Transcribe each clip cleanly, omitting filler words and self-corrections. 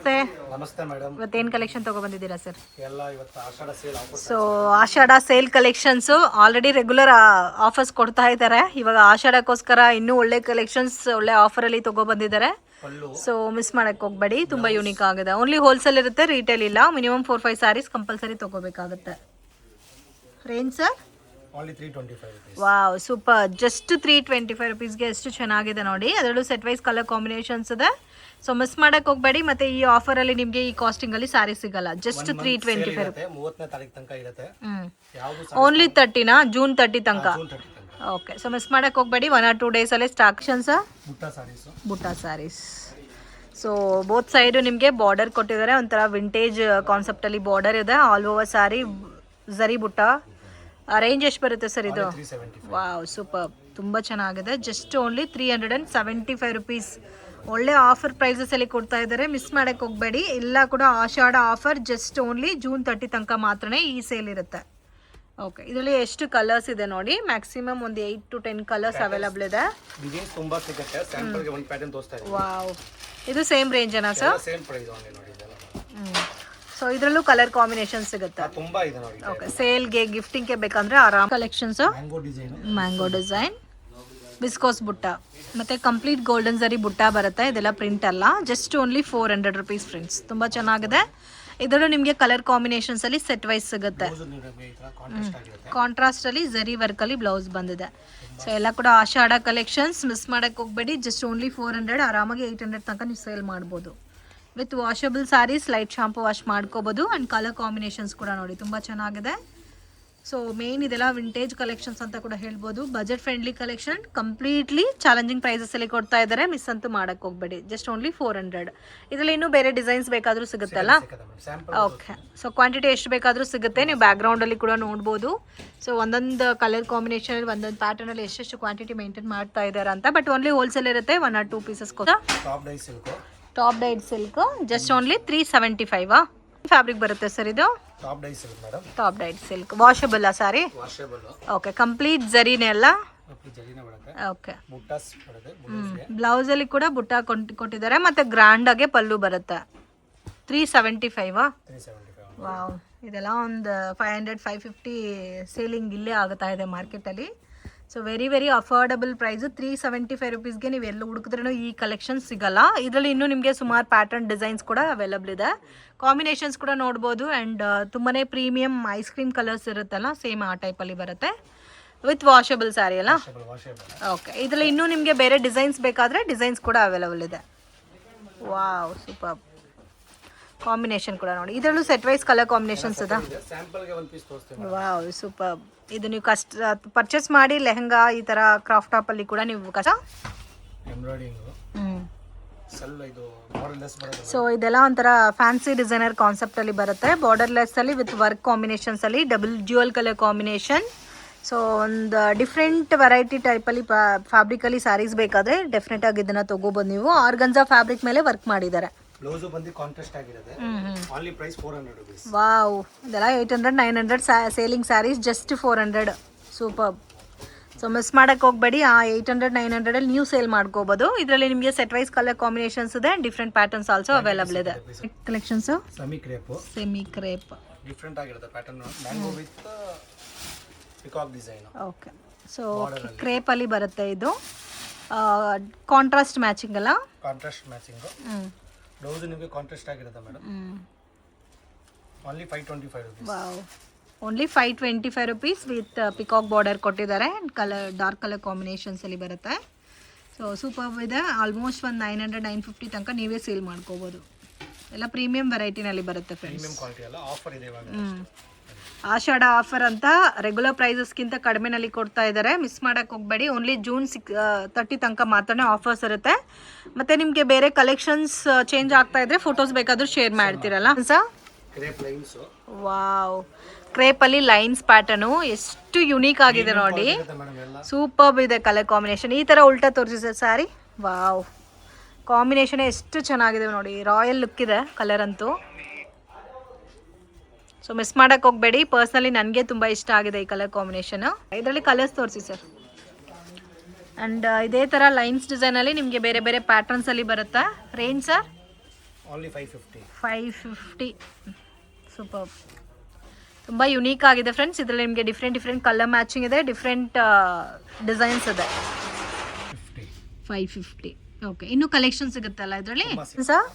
ನಮಸ್ತೆ ಮೇಡಮ್. ಇವತ್ತೇನು collection ತಗೊಬಂದಿದ್ದೀರಾ sir? ಎಲ್ಲ ಇವತ್ತು Ashadha sale offer. So Ashadha sale collections already regular offers ಕೊಡ್ತಾ ಇದ್ದಾರೆ. ಇವಾಗ ಆಷಾಢಕ್ಕೋಸ್ಕರ ಇನ್ನೂ ಒಳ್ಳೆ ಕಲೆಕ್ಷನ್ಸ್ ಒಳ್ಳೆ ಆಫರಲ್ಲಿ ತಗೊಬಂದಿದ್ದಾರೆ. ಸೊ ಮಿಸ್ ಮಾಡಕ್ಕೆ ಹೋಗ್ಬೇಡಿ, ತುಂಬ ಯೂನಿಕ್ ಆಗಿದೆ. ಓನ್ಲಿ ಹೋಲ್ಸೇಲ್ ಇರುತ್ತೆ, ರಿಟೇಲ್ ಇಲ್ಲ. ಮಿನಿಮಮ್ 4-5 ಸ್ಯಾರೀಸ್ ಕಂಪಲ್ಸರಿ ತಗೋಬೇಕಾಗುತ್ತೆ. Range sir? Only 325 rupees. Wow, super. Just 325 rupeesಗೆ ಎಷ್ಟು ಚೆನ್ನಾಗಿದೆ ನೋಡಿ. ಅದರಲ್ಲೂ ಸೆಟ್ ವೈಸ್ ಕಲರ್ ಕಾಂಬಿನೇಷನ್ಸ್ ಇದೆ. ಸೊ ಮಿಸ್ ಮಾಡಕ್ಕೆ ಹೋಗ್ಬೇಡಿ. ಮತ್ತೆ ಈ ಆಫರ್ ಅಲ್ಲಿ ನಿಮಗೆ ಈ ಕಾಸ್ಟಿಂಗ್ ಅಲ್ಲಿ ಸಾರಿ ಸಿಗಲ್ಲ. ಜಸ್ಟ್ 325 ಇರುತ್ತೆ. 30ನೇ ತಾರೀಕು ತನಕ ಇರುತ್ತೆ. ಓನ್ಲಿ 30ನಾ? ಜೂನ್ 30 ತನಕ. ಓಕೆ, ಸೊ ಮಿಸ್ ಮಾಡಕ್ಕೆ ಹೋಗ್ಬೇಡಿ. 1 or 2 days ಅಲ್ಲಿ ಸ್ಟಾಕ್ಷನ್ಸ್ ಬುಟ್ಟ ಸ್ಯಾರೀಸ್. ಸೊ ಬೋತ್ ಸೈಡ್ ನಿಮಗೆ ಬಾರ್ಡರ್ ಕೊಟ್ಟಿದ್ದಾರೆ. ಒಂಥರ ವಿಂಟೇಜ್ ಕಾನ್ಸೆಪ್ಟ್ ಅಲ್ಲಿ ಬಾರ್ಡರ್ ಇದೆ. ಆಲ್ ಓವರ್ ಸ್ಯಾರಿ ಝರಿ ಬುಟ್ಟ. ರೇಂಜ್ ಎಷ್ಟು ಬರುತ್ತೆ ಸರ್ ಇದು? Wow, super. ತುಂಬ ಚೆನ್ನಾಗಿದೆ. Just only 375 rupees. ಒಳ್ಳೆ ಆಫರ್ ಪ್ರೈಸಸ್ ಅಲ್ಲಿ ಕೊಡ್ತಾ ಇದ್ದಾರೆ. ಮಿಸ್ ಮಾಡಕ್ಕೆ ಹೋಗಬೇಡಿ. ಎಲ್ಲ ಕೂಡ ಆಷಾಢ ಆಫರ್. ಜಸ್ಟ್ ಓನ್ಲಿ ಜೂನ್ 30 ತನಕ ಮಾತ್ರನೇ ಈ ಸೇಲ್ ಇರುತ್ತೆ. ಓಕೆ, ಇದರಲ್ಲಿ ಎಷ್ಟು ಕಲರ್ಸ್ ಇದೆ ನೋಡಿ. ಮ್ಯಾಕ್ಸಿಮಮ್ ಒಂದು 8 to 10 ಕಲರ್ಸ್ ಅವೈಲಬಲ್ ಇದೆ. ತುಂಬಾ ಸಿಗುತ್ತೆ. ಸ್ಯಾಂಪಲ್ ಗೆ ಒಂದು ಪ್ಯಾಟರ್ನ್ ತೋರಿಸ್ತಾ ಇದ್ದೀನಿ. ವಾವ್, ಇದು ಸೇಮ್ ರೇಂಜ್ ಏನಾ ಸರ್? ಸೇಮ್ ಪ್ರೈಸ್ ಓನ್ಲಿ ನೋಡಿ ಇದೆಲ್ಲ. ಸೊ ಇದರಲ್ಲೂ ಕಲರ್ ಕಾಂಬಿನೇಷನ್ ಸಿಗುತ್ತೆ. ತುಂಬಾ ಇದೆ ನೋಡಿ. ಓಕೆ, ಸೇಲ್ಗೆ ಗಿಫ್ಟಿಂಗ್ಗೆ ಬೇಕಂದ್ರೆ ಆರಾಮ್ ಕಲೆಕ್ಷನ್ಸ್. ಮ್ಯಾಂಗೋ ಡಿಸೈನ್ ಬಿಸ್ಕೋಸ್ ಬುಟ್ಟ ಮತ್ತೆ ಕಂಪ್ಲೀಟ್ ಗೋಲ್ಡನ್ ಝರಿ ಬುಟ್ಟ ಬರುತ್ತೆ. ಇದೆಲ್ಲ ಪ್ರಿಂಟ್ ಅಲ್ಲ. Just only 400 rupees friends. ತುಂಬ ಚೆನ್ನಾಗಿದೆ. ಇದರಲ್ಲೂ ನಿಮಗೆ ಕಲರ್ ಕಾಂಬಿನೇಷನ್ಸ್ ಅಲ್ಲಿ ಸೆಟ್ ವೈಸ್ ಸಿಗುತ್ತೆ. ಕಾಂಟ್ರಾಸ್ಟ್ ಅಲ್ಲಿ ಝರಿ ವರ್ಕ್ ಅಲ್ಲಿ ಬ್ಲೌಸ್ ಬಂದಿದೆ. ಸೊ ಎಲ್ಲ ಕೂಡ ಆಷಾಢ ಕಲೆಕ್ಷನ್ಸ್. ಮಿಸ್ ಮಾಡಕ್ಕೆ ಹೋಗ್ಬೇಡಿ. Just only 400. ಆರಾಮಾಗಿ 800 ತನಕ ನೀವು ಸೇಲ್ ಮಾಡ್ಬೋದು. With washable sarees, light shampoo wash ಮಾಡ್ಕೋಬೋದು. ಆ್ಯಂಡ್ ಕಲರ್ ಕಾಂಬಿನೇಷನ್ಸ್ ಕೂಡ ನೋಡಿ ತುಂಬ ಚೆನ್ನಾಗಿದೆ. ಸೊ ಮೇನ್ ಇದೆಲ್ಲ ವಿಂಟೇಜ್ ಕಲೆಕ್ಷನ್ಸ್ ಅಂತ ಕೂಡ ಹೇಳ್ಬೋದು. Budget friendly collection. Completely challenging ಪ್ರೈಸಸಲ್ಲಿ ಕೊಡ್ತಾ ಇದ್ದಾರೆ. ಮಿಸ್ ಅಂತೂ ಮಾಡಕ್ಕೆ ಹೋಗ್ಬೇಡಿ. Just only 400. ಇದರಲ್ಲಿ ಇನ್ನೂ ಬೇರೆ ಡಿಸೈನ್ಸ್ ಬೇಕಾದರೂ ಸಿಗುತ್ತಲ್ಲ? ಓಕೆ, ಸೊ ಕ್ವಾಂಟಿಟಿ ಎಷ್ಟು ಬೇಕಾದರೂ ಸಿಗುತ್ತೆ. ನೀವು ಬ್ಯಾಕ್ಗ್ರೌಂಡಲ್ಲಿ ಕೂಡ ನೋಡ್ಬೋದು. ಸೊ ಒಂದೊಂದು ಕಲರ್ ಕಾಂಬಿನೇಷನ್, ಒಂದೊಂದು ಪ್ಯಾಟರ್ನಲ್ಲಿ ಎಷ್ಟೆಷ್ಟು ಕ್ವಾಂಟಿಟಿ ಮೇಂಟೈನ್ ಮಾಡ್ತಾ ಇದ್ದಾರೆ ಅಂತ. ಬಟ್ ಓನ್ಲಿ ಹೋಲ್ಸೇಲ್ ಇರುತ್ತೆ. 1 or 2 pieces ಕೂಡ. Top died silk. Just only 375. Fabric ಬರುತ್ತೆ ಸರ್ ಇದು? Top died silk. ವಾಷಬಲ್ ಸಾರಿ? ಓಕೆ, ಕಂಪ್ಲೀಟ್ ಝರಿನೇ ಅಲ್ಲ? ಓಕೆ, ಬ್ಲೌಸ್ ಅಲ್ಲಿ ಕೂಡ ಬುಟ್ಟ ಕೊಟ್ಟಿದ್ದಾರೆ. ಮತ್ತೆ ಗ್ರ್ಯಾಂಡ್ ಆಗಿ ಪಲ್ಲು ಬರುತ್ತೆ. 375. ವಾವ್, ಇದೆಲ್ಲ ಒಂದು 500-550 ಸೇಲಿಂಗ್ ಇಲ್ಲೇ ಆಗ್ತಾ ಇದೆ ಮಾರ್ಕೆಟಲ್ಲಿ. So very very affordable price. 375 rupeesಗೆ ನೀವು ಎಲ್ಲ ಹುಡುಕಿದ್ರೂ ಈ ಕಲೆಕ್ಷನ್ ಸಿಗಲ್ಲ. ಇದರಲ್ಲಿ ಇನ್ನೂ ನಿಮಗೆ ಸುಮಾರು ಪ್ಯಾಟರ್ನ್ ಡಿಸೈನ್ಸ್ ಕೂಡ ಅವೈಲಬಲ್ ಇದೆ. ಕಾಂಬಿನೇಷನ್ಸ್ ಕೂಡ ನೋಡ್ಬೋದು. ಆ್ಯಂಡ್ ತುಂಬಾ ಪ್ರೀಮಿಯಮ್ ಐಸ್ ಕ್ರೀಮ್ ಕಲರ್ಸ್ ಇರುತ್ತಲ್ಲ, ಸೇಮ್ ಆ ಟೈಪಲ್ಲಿ ಬರುತ್ತೆ. ವಿತ್ ವಾಷಬಲ್ ಸ್ಯಾರಿ ಅಲ್ಲ? ಓಕೆ, ಇದರಲ್ಲಿ ಇನ್ನೂ ನಿಮಗೆ ಬೇರೆ ಡಿಸೈನ್ಸ್ ಬೇಕಾದರೆ ಡಿಸೈನ್ಸ್ ಕೂಡ ಅವೈಲಬಲ್ ಇದೆ. Wow, super. ಕಾಂಬಿನೇಷನ್ ಕೂಡ ನೋಡಿ. ಇದರಲ್ಲೂ ಸೆಟ್ ವೈಸ್ ಕಲರ್ ಕಾಂಬಿನೇಷನ್ಸ್ ಇದೆ. Wow, super. ಇದು ನೀವು ಪರ್ಚೇಸ್ ಮಾಡಿ ಲೆಹಂಗಾ ಈ ಥರ ಕ್ರಾಫ್ಟ್ ಟಾಪಲ್ಲಿ ಕೂಡ ನೀವು ಸೊ ಇದೆಲ್ಲ ಒಂಥರ ಫ್ಯಾನ್ಸಿ ಡಿಸೈನರ್ ಕಾನ್ಸೆಪ್ಟಲ್ಲಿ ಬರುತ್ತೆ. ಬಾರ್ಡರ್ಲೆಸ್ಸಲ್ಲಿ ವಿತ್ ವರ್ಕ್ ಕಾಂಬಿನೇಷನ್ಸಲ್ಲಿ double dual colour combination. So ಒಂದು ಡಿಫ್ರೆಂಟ್ ವೆರೈಟಿ ಟೈಪಲ್ಲಿ ಫ್ಯಾಬ್ರಿಕಲ್ಲಿ ಸ್ಯಾರೀಸ್ ಬೇಕಾದರೆ ಡೆಫಿನೆಟಾಗಿ ಇದನ್ನು ತೊಗೋಬೋದು ನೀವು. ಆರ್ಗನ್ಜಾ ಫ್ಯಾಬ್ರಿಕ್ ಮೇಲೆ ವರ್ಕ್ ಮಾಡಿದ್ದಾರೆ. ಬ್ಲೌಸ್ ಬಂದು ಕಾಂಟ್ರಾಸ್ಟ್ ಆಗಿರುತ್ತೆ. Only price 400 rupees. ವಾವ್, ಇದೆಲ್ಲ 800-900 selling sarees. Just 400. Super. So miss ಮಾಡಕ್ಕೆ ಹೋಗ್ಬೇಡಿ. ಆ 800-900 ಅಲ್ಲಿ ನೀವು ಸೇಲ್ ಮಾಡ್ಕೋಬಹುದು. ಇದರಲ್ಲಿ ನಿಮಗೆ ಸೆಟ್ ವೈಸ್ ಕಲರ್ ಕಾಂಬಿನೇಷನ್ಸ್ ಇದೆ. ಡಿಫ್ರೆಂಟ್ ಪ್ಯಾಟರ್ನ್ಸ್ ಆಲ್ಸೋ ಅವೈಲಬಲ್ ಇದೆ. ಕಲೆಕ್ಷನ್ಸ್ ಸೆಮಿ ಕ್ರೇಪ್ ಡಿಫ್ರೆಂಟ್ ಆಗಿರುತ್ತೆ pattern. Mango with peacock design. Okay, so crepe ಅಲ್ಲಿ ಬರುತ್ತೆ ಇದು. ಕಾಂಟ್ರಾಸ್ಟ್ ಮ್ಯಾಚಿಂಗ್ ಅಲ್ಲ? Contrast matching. ಬ್ಲೌಸ್ ನಿಮಗೆ ಕಾಂಟ್ರಾಸ್ಟ್ ಆಗಿರುತ್ತೆ madam. Only 525 rupees. Wow, only 525 rupees with peacock border ಕೊಟ್ಟಿದ್ದಾರೆ. Colour dark colour combinations ಅಲ್ಲಿ ಬರುತ್ತೆ. ಸೊ ಸೂಪರ್ ಇದೆ. ಆಲ್ಮೋಸ್ಟ್ ಒಂದು 900-950 ತನಕ ನೀವೇ ಸೇಲ್ ಮಾಡ್ಕೋಬೋದು. ಎಲ್ಲ ಪ್ರೀಮಿಯಂ ವೆರೈಟಿನಲ್ಲಿ ಬರುತ್ತೆ ಫ್ರೆಂಡ್ಸ್. ಆಷಾಢ ಆಫರ್ ಅಂತ ರೆಗ್ಯುಲರ್ ಪ್ರೈಸಸ್ಗಿಂತ ಕಡಿಮೆನಲ್ಲಿ ಕೊಡ್ತಾ ಇದ್ದಾರೆ. ಮಿಸ್ ಮಾಡಕ್ಕೆ ಹೋಗಬೇಡಿ. ಓನ್ಲಿ ಜೂನ್ 30 ತನಕ ಮಾತ್ರನೇ ಆಫರ್ಸ್ ಇರುತ್ತೆ. ಮತ್ತು ನಿಮಗೆ ಬೇರೆ ಕಲೆಕ್ಷನ್ಸ್ ಚೇಂಜ್ ಆಗ್ತಾ ಇದ್ರೆ ಫೋಟೋಸ್ ಬೇಕಾದರೂ ಶೇರ್ ಮಾಡ್ತೀರಲ್ಲ ಸರ್? ವಾವ್, ಕ್ರೇಪಲ್ಲಿ ಲೈನ್ಸ್ ಪ್ಯಾಟರ್ನು ಎಷ್ಟು ಯುನೀಕ್ ಆಗಿದೆ ನೋಡಿ. ಸೂಪರ್ ಇದೆ ಕಲರ್ ಕಾಂಬಿನೇಷನ್. ಈ ಥರ ಉಲ್ಟಾ ತೋರಿಸಿದೆ ಸ್ಯಾರಿ. ವಾವ್, ಕಾಂಬಿನೇಷನ್ ಎಷ್ಟು ಚೆನ್ನಾಗಿದೆ ನೋಡಿ. ರಾಯಲ್ ಲುಕ್ ಇದೆ ಕಲರ್ ಅಂತೂ. ಸೊ ಮಿಸ್ ಮಾಡಕ್ಕೆ ಹೋಗಬೇಡಿ. ಪರ್ಸ್ನಲಿ ನನಗೆ ತುಂಬ ಇಷ್ಟ ಆಗಿದೆ ಈ ಕಲರ್ ಕಾಂಬಿನೇಷನ್. ಇದರಲ್ಲಿ ಕಲರ್ಸ್ ತೋರಿಸಿ ಸರ್. ಆ್ಯಂಡ್ ಇದೇ ಥರ ಲೈನ್ಸ್ ಡಿಸೈನಲ್ಲಿ ನಿಮಗೆ ಬೇರೆ ಬೇರೆ ಪ್ಯಾಟರ್ನ್ಸಲ್ಲಿ ಬರುತ್ತಾ? Range sir? ಓನ್ಲಿ 550. 550. ಸೂಪರ್. ತುಂಬ ಯುನೀಕ್ ಆಗಿದೆ ಫ್ರೆಂಡ್ಸ್. ಇದರಲ್ಲಿ ನಿಮಗೆ ಡಿಫ್ರೆಂಟ್ ಕಲರ್ ಮ್ಯಾಚಿಂಗ್ ಇದೆ, ಡಿಫ್ರೆಂಟ್ ಡಿಸೈನ್ಸ್ ಇದೆ. 550. ಓಕೆ, ಇನ್ನೂ ಕಲೆಕ್ಷನ್ ಸಿಗುತ್ತಲ್ಲ ಇದರಲ್ಲಿ ಸರ್?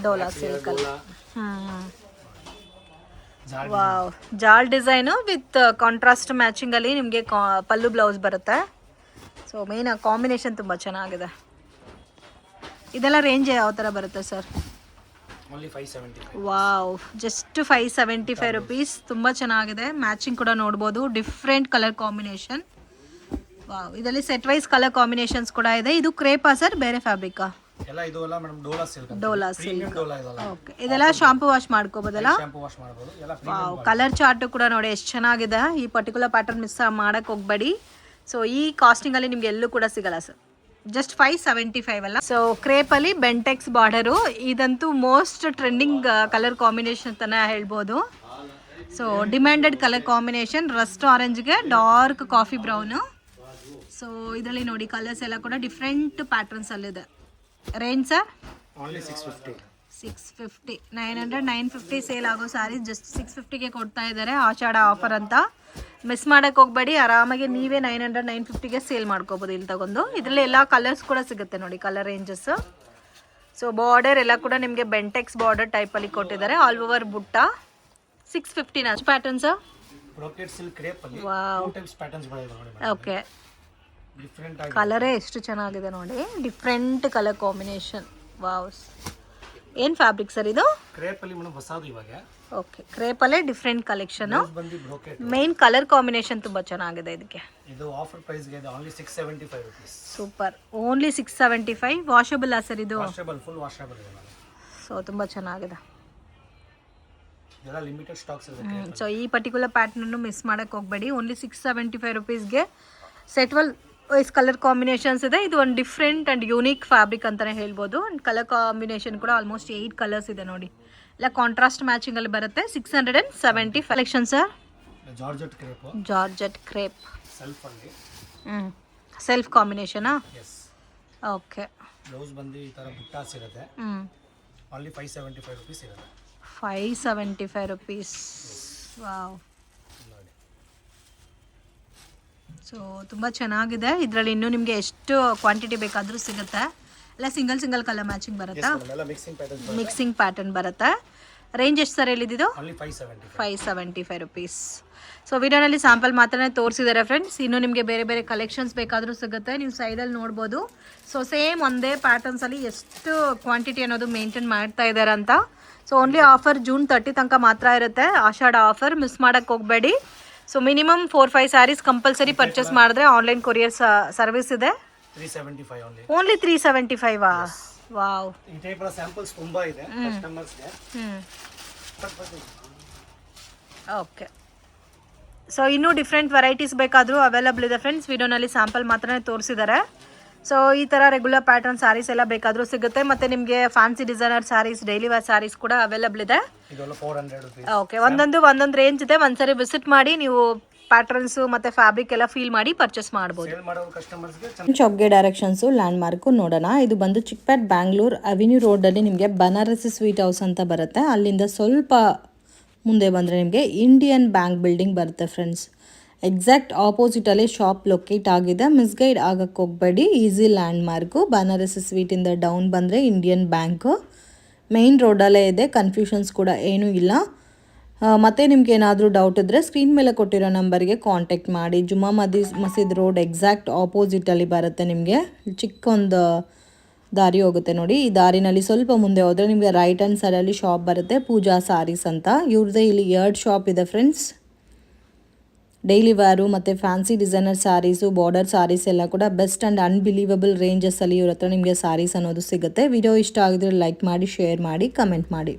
ಡೋಲಾ ಸಿಲ್ಕ್. ವಾವ್, ಜಾಲ್ ಡಿಸೈನು ವಿತ್ ಕಾಂಟ್ರಾಸ್ಟ್ ಮ್ಯಾಚಿಂಗಲ್ಲಿ ನಿಮಗೆ ಪಲ್ಲು ಬ್ಲೌಸ್ ಬರುತ್ತೆ. ಸೊ ಮೇನ್ ಕಾಂಬಿನೇಷನ್ ತುಂಬ ಚೆನ್ನಾಗಿದೆ. ಇದೆಲ್ಲ ರೇಂಜ್ ಯಾವ ಥರ ಬರುತ್ತೆ sir? Only 575. Wow, just 575 rupees. ತುಂಬ ಚೆನ್ನಾಗಿದೆ. ಮ್ಯಾಚಿಂಗ್ ಕೂಡ ನೋಡ್ಬೋದು, ಡಿಫ್ರೆಂಟ್ ಕಲರ್ ಕಾಂಬಿನೇಷನ್. ವಾವ್, ಇದರಲ್ಲಿ ಸೆಟ್ ವೈಸ್ ಕಲರ್ ಕಾಂಬಿನೇಷನ್ಸ್ ಕೂಡ ಇದೆ. ಇದು ಕ್ರೇಪಾ ಸರ್, ಬೇರೆ ಫ್ಯಾಬ್ರಿಕಾ? ಎಲ್ಲ ಇದು ಎಲ್ಲ madam Dhola silk. Dhola silk. Dhola ಇದಲ್ಲ. ಓಕೆ, ಇದೆಲ್ಲ ಶಾಂಪೂ ವಾಶ್ ಮಾಡ್ಕೋಬೋದಲ್ಲ? ಶಾಂಪೂ ವಾಶ್ ಮಾಡಬಹುದು. ಎಲ್ಲ ವಾವ್, ಕಲರ್ ಚಾರ್ಟ್ ಕೂಡ ನೋಡಿ ಎಷ್ಟು ಚೆನ್ನಾಗಿದೆ. ಈ ಪರ್ಟಿಕ್ಯುಲರ್ ಪ್ಯಾಟರ್ನ್ ಮಿಸ್ ಮಾಡಕ್ಕೆ ಹೋಗಬೇಡಿ. ಸೊ ಈ ಕಾಸ್ಟಿಂಗಲ್ಲಿ ನಿಮಗೆ ಎಲ್ಲೂ ಕೂಡ ಸಿಗಲ್ಲ ಸರ್. ಜಸ್ಟ್ 575 ಅಲ್ಲ. ಸೊ ಕ್ರೇಪಲ್ಲಿ ಬೆಂಟೆಕ್ಸ್ ಬಾರ್ಡರು, ಇದಂತೂ ಮೋಸ್ಟ್ ಟ್ರೆಂಡಿಂಗ್ ಕಲರ್ ಕಾಂಬಿನೇಷನ್ ಅಂತಲೇ ಹೇಳ್ಬೋದು. So demanded colour combination, rust ಆರೆಂಜ್ಗೆ ಡಾರ್ಕ್ ಕಾಫಿ ಬ್ರೌನು. ಸೊ ಇದರಲ್ಲಿ ನೋಡಿ ಕಲರ್ಸ್ ಎಲ್ಲ ಕೂಡ ಡಿಫ್ರೆಂಟ್ ಪ್ಯಾಟರ್ನ್ಸಲ್ಲಿದೆ. Range sir? ಓನ್ಲಿ 650. 650. 900 950 ಸೇಲ್ ಆಗೋ ಸ್ಯಾರಿ ಜಸ್ಟ್ 650ಗೆ ಕೊಡ್ತಾ ಇದ್ದಾರೆ. ಆಷಾಢ ಆಫರ್ ಅಂತ ಮಿಸ್ ಮಾಡೋಕ್ಕೆ ಹೋಗಬೇಡಿ. ಆರಾಮಾಗಿ ನೀವೇ 900 950ಗೆ ಸೇಲ್ ಮಾಡ್ಕೋಬೋದು ಇಲ್ಲಿ ತಗೊಂಡು. ಇದರಲ್ಲಿ ಎಲ್ಲ ಕಲರ್ಸ್ ಕೂಡ ಸಿಗುತ್ತೆ ನೋಡಿ, ಕಲರ್ ರೇಂಜಸ್. ಸೊ ಬಾರ್ಡರ್ ಎಲ್ಲ ಕೂಡ ನಿಮಗೆ ಬೆಂಟೆಕ್ಸ್ ಬಾರ್ಡರ್ ಟೈಪಲ್ಲಿ ಕೊಟ್ಟಿದ್ದಾರೆ. ಆಲ್ ಓವರ್ ಬುಟ್ಟ. 650 ನ ಪ್ಯಾಟರ್ನ್ಸ್. ಬ್ರೊಕೆಟ್ ಸಿಲ್ಕ್ ಕ್ರೇಪ್ ಅಲ್ಲಿ ಟೂ ಟೈಪ್ಸ್ ಪ್ಯಾಟರ್ನ್ಸ್ ಗಳಿವೆ ನೋಡಿ. ಓಕೆ, ಡಿಫರೆಂಟ್ ಆಗಿ ಕಲರೇ ಎಷ್ಟು ಚೆನ್ನಾಗಿದೆ ನೋಡಿ, ಡಿಫ್ರೆಂಟ್ ಕಲರ್ ಕಾಂಬಿನೇಷನ್. ವಾವ್, ಏನು ಫ್ಯಾಬ್ರಿಕ್ ಸರ್ ಇದು? ಕ್ರೇಪ್ ಅಲ್ಲಿ ಮೇಡಮ್ ಹೊಸದು ಇವಾಗ. ಓಕೆ, ಕ್ರೇಪಲ್ಲೇ ಡಿಫ್ರೆಂಟ್ ಕಲೆಕ್ಷನ್. ಬಂದಿ ಬ್ರೊಕೆಟ್. ಮೇನ್ ಕಲರ್ ಕಾಂಬಿನೇಷನ್ ತುಂಬ ಚೆನ್ನಾಗಿದೆ ಇದಕ್ಕೆ. ಇದು ಆಫರ್ ಪ್ರೈಸ್ ಗೆ ಇದೆ only 675 rupees. Super, only 675. Washable ಆ ಸರ್ ಇದು? ವಾಷಬಲ್, ಫುಲ್ ವಾಷಬಲ್ ಇದೆ ಮೇಡಮ್. ಸೊ ತುಂಬ ಚೆನ್ನಾಗಿದೆ. ಇದೆಲ್ಲ ಲಿಮಿಟೆಡ್ ಸ್ಟಾಕ್ಸ್ ಇದೆ. ಸೊ ಈ ಪರ್ಟಿಕ್ಯುಲರ್ ಪ್ಯಾಟರ್ನನ್ನು ಮಿಸ್ ಮಾಡೋಕ್ಕೆ ಹೋಗಬೇಡಿ. ಓನ್ಲಿ 675 ರುಪೀಸ್ಗೆ ಸೆಟ್ ವೈಸ್ ಕಲರ್ ಕಾಂಬಿನೇಷನ್ಸ್ ಇದೆ. ಇದು ಒಂದು ಡಿಫ್ರೆಂಟ್ ಆ್ಯಂಡ್ ಯೂನಿಕ್ ಫ್ಯಾಬ್ರಿಕ್ ಅಂತಲೇ ಹೇಳ್ಬೋದು. ಆ್ಯಂಡ್ ಕಲರ್ ಕಾಂಬಿನೇಷನ್ ಕೂಡ ಆಲ್ಮೋಸ್ಟ್ 8 ಕಲರ್ಸ್ ಇದೆ ನೋಡಿ. ಇಲ್ಲ ಕಾಂಟ್ರಾಸ್ಟ್ ಮ್ಯಾಚಿಂಗಲ್ಲಿ ಬರುತ್ತೆ. 670 collection sir. Georgette crepe. Georgette crepe self ಅಲ್ಲಿ. ಸೆಲ್ಫ್ ಕಾಂಬಿನೇಷನಾ? ಎಸ್. ಓಕೆ. ಬ್ಲೌಸ್ ಬಂದು ಈ ಥರ ಬುಟ್ಟಾಸ್ ಇರುತ್ತೆ. ಓನ್ಲಿ 575 ರೂಪೀಸ್ ಇರುತ್ತೆ. 575 ರುಪೀಸ್. ವಾವ್. ಸೊ ತುಂಬ ಚೆನ್ನಾಗಿದೆ. ಇದರಲ್ಲಿ ಇನ್ನೂ ನಿಮಗೆ ಎಷ್ಟು ಕ್ವಾಂಟಿಟಿ ಬೇಕಾದರೂ ಸಿಗುತ್ತೆ. ಇಲ್ಲ ಸಿಂಗಲ್ ಕಲರ್ ಮ್ಯಾಚಿಂಗ್ ಬರುತ್ತಾ? ಮಿಕ್ಸಿಂಗ್ ಪ್ಯಾಟರ್ನ್ ಬರುತ್ತೆ. ರೇಂಜ್ ಎಷ್ಟು ಸರ್ ಹೇಳಿದ್ದು? 575 ರುಪೀಸ್. ಸೊ ವಿಡಿಯೋನಲ್ಲಿ ಸ್ಯಾಂಪಲ್ ಮಾತ್ರ ತೋರಿಸಿದ್ದಾರೆ ಫ್ರೆಂಡ್ಸ್. ಇನ್ನೂ ನಿಮಗೆ ಬೇರೆ ಬೇರೆ ಕಲೆಕ್ಷನ್ಸ್ ಬೇಕಾದರೂ ಸಿಗುತ್ತೆ, ನೀವು ಸೈಡಲ್ಲಿ ನೋಡ್ಬೋದು. ಸೊ ಸೇಮ್ ಒಂದೇ ಪ್ಯಾಟರ್ನ್ಸಲ್ಲಿ ಎಷ್ಟು ಕ್ವಾಂಟಿಟಿ ಅನ್ನೋದು ಮೇಂಟೈನ್ ಮಾಡ್ತಾ ಇದ್ದಾರೆ ಅಂತ. ಸೊ ಓನ್ಲಿ ಆಫರ್ ಜೂನ್ 30 ತನಕ ಮಾತ್ರ ಇರುತ್ತೆ. ಆಷಾಢ ಆಫರ್ ಮಿಸ್ ಮಾಡೋಕ್ಕೆ ಹೋಗಬೇಡಿ. So minimum 4-5 sarees compulsory purchase ಮಾಡಿದ್ರೆ ಆನ್ಲೈನ್ ಕೊರಿಯರ್ ಸರ್ವಿಸ್ ಇದೆ. 375 ಓನ್ಲಿ. ಓನ್ಲಿ 375. ವಾವ್, ಈ ಟೈಪ್ ಸ್ಯಾಂಪಲ್ಸ್ ತುಂಬಾ ಇದೆ ಕಸ್ಟಮರ್ಸ್ ಗೆ. ಓಕೆ. ಸೊ ಇನ್ನೂ ಡಿಫ್ರೆಂಟ್ ವೆರೈಟೀಸ್ ಬೇಕಾದರೂ ಅವೈಲಬಲ್ ಇದೆ ಫ್ರೆಂಡ್ಸ್. ವಿಡಿಯೋನಲ್ಲಿ ಸ್ಯಾಂಪಲ್ ಮಾತ್ರ ತೋರಿಸಿದ್ದಾರೆ. ಸೊ ಈ ಥರ ರೆಗ್ಯುಲರ್ ಪ್ಯಾಟರ್ನ್ ಸ್ಯಾರೀಸ್ ಎಲ್ಲ ಬೇಕಾದರೂ ಸಿಗುತ್ತೆ. ಮತ್ತು ನಿಮಗೆ fancy designer sarees, daily wear sarees ಕೂಡ ಅವೈಲಬಲ್ ಇದೆ. ಇದೆಲ್ಲ 400 ರೂಪೀಸ್. ಓಕೆ, ಒಂದೊಂದು ರೇಂಜ್ ಇದೆ. ಒಂದ್ಸರಿ ವಿಸಿಟ್ ಮಾಡಿ ನೀವು ಪ್ಯಾಟರ್ನ್ಸು ಮತ್ತು ಫ್ಯಾಬ್ರಿಕ್ ಎಲ್ಲ ಫೀಲ್ ಮಾಡಿ ಪರ್ಚೇಸ್ ಮಾಡ್ಬೋದು. ಸೇಲ್ ಮಾಡೋ ಕಸ್ಟಮರ್ಸ್ಗೆ ಶಾಪ್ಗೆ ಡೈರೆಕ್ಷನ್ಸು ಲ್ಯಾಂಡ್ ಮಾರ್ಕು ನೋಡೋಣ. ಇದು ಬಂದು ಚಿಕ್ಪೇಟ್ ಬ್ಯಾಂಗ್ಳೂರ್ ಅವೆನ್ಯೂ ರೋಡಲ್ಲಿ ನಿಮಗೆ ಬನಾರಸಿ ಸ್ವೀಟ್ ಹೌಸ್ ಅಂತ ಬರುತ್ತೆ. ಅಲ್ಲಿಂದ ಸ್ವಲ್ಪ ಮುಂದೆ ಬಂದರೆ ನಿಮಗೆ ಇಂಡಿಯನ್ ಬ್ಯಾಂಕ್ ಬಿಲ್ಡಿಂಗ್ ಬರುತ್ತೆ ಫ್ರೆಂಡ್ಸ್. ಎಕ್ಸಾಕ್ಟ್ ಆಪೋಸಿಟಲ್ಲಿ ಶಾಪ್ ಲೊಕೇಟ್ ಆಗಿದೆ. ಮಿಸ್ಗೈಡ್ ಆಗಕ್ಕೆ ಹೋಗಬೇಡಿ. Easy landmark. ಬನಾರಸಿ ಸ್ವೀಟಿಂದ ಡೌನ್ ಬಂದರೆ ಇಂಡಿಯನ್ ಬ್ಯಾಂಕು ಮೇಯ್ನ್ ರೋಡಲ್ಲೇ ಇದೆ. ಕನ್ಫ್ಯೂಷನ್ಸ್ ಕೂಡ ಏನೂ ಇಲ್ಲ. ಮತ್ತು ನಿಮ್ಗೆ ಏನಾದರೂ ಡೌಟ್ ಇದ್ದರೆ ಸ್ಕ್ರೀನ್ ಮೇಲೆ ಕೊಟ್ಟಿರೋ ನಂಬರ್ಗೆ ಕಾಂಟ್ಯಾಕ್ಟ್ ಮಾಡಿ. ಜುಮ್ಮಾ ಮಸೀದ್ ರೋಡ್ ಎಕ್ಸಾಕ್ಟ್ ಆಪೋಸಿಟಲ್ಲಿ ಬರುತ್ತೆ. ನಿಮಗೆ ಚಿಕ್ಕೊಂದು ದಾರಿ ಹೋಗುತ್ತೆ ನೋಡಿ. ಈ ದಾರಿನಲ್ಲಿ ಸ್ವಲ್ಪ ಮುಂದೆ ಹೋದರೆ ನಿಮಗೆ ರೈಟ್ ಹ್ಯಾಂಡ್ ಸೈಡಲ್ಲಿ ಶಾಪ್ ಬರುತ್ತೆ, ಪೂಜಾ ಸಾರೀಸ್ ಅಂತ. ಇವ್ರದ್ದೇ ಇಲ್ಲಿ 2 ಶಾಪ್ ಇದೆ ಫ್ರೆಂಡ್ಸ್. ಡೈಲಿ ವೇರು ಮತ್ತು fancy designer sarees, border sarees ಎಲ್ಲ ಕೂಡ ಬೆಸ್ಟ್ ಆ್ಯಂಡ್ ಅನ್ಬಿಲೀವಬಲ್ ರೇಂಜಸ್ಸಲ್ಲಿ ಇವ್ರ ಹತ್ರ ನಿಮಗೆ ಸ್ಯಾರೀಸ್ ಅನ್ನೋದು ಸಿಗುತ್ತೆ. ವಿಡಿಯೋ ಇಷ್ಟ ಆಗಿದ್ರೆ ಲೈಕ್ ಮಾಡಿ, ಶೇರ್ ಮಾಡಿ, ಕಮೆಂಟ್ ಮಾಡಿ.